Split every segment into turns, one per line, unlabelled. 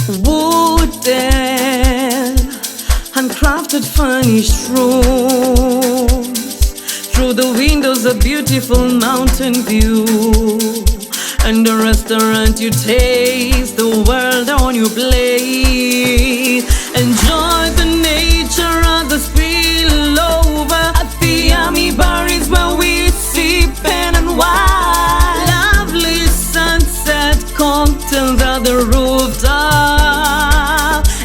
Wooden, handcrafted furnished rooms. Through the windows a beautiful mountain view. And a restaurant you taste the world on your plate. Enjoy the nature of the spillover. At the yummy bar is where we sip pen and wine. Lovely sunset cocktails at the rooftop.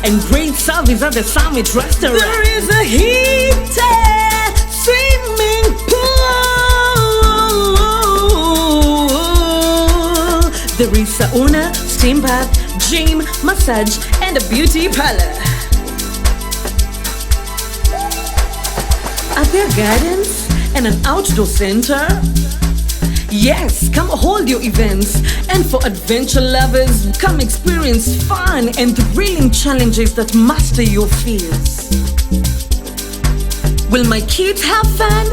And great service at the Summit restaurant. There is a heated swimming pool. There is sauna, steam bath, gym, massage, and a beauty parlor. Are there gardens and an outdoor center? Yes, come hold your events. And for adventure lovers, come experience fun and thrilling challenges that master your fears. Will my kids have fun?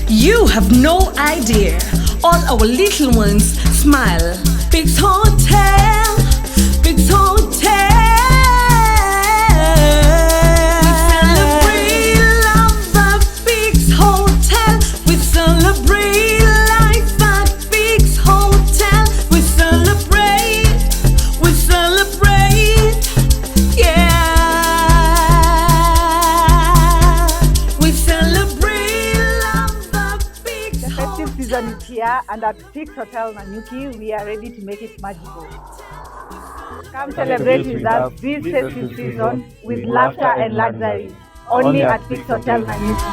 You have no idea. All our little ones smile. Big's Hotel, Big's Hotel. We celebrate love at Big's Hotel. We celebrate life at Big's Hotel. We celebrate, yeah. We celebrate love at Big's
The
Hotel.
festive season is here, and at Six Hotel Nanyuki, we are ready to make it magical. Come celebrate with us this festive season with laughter and luxury. Only at Six Hotel Nanyuki.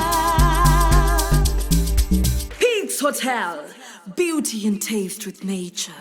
Peaks Hotel, beauty and taste with nature.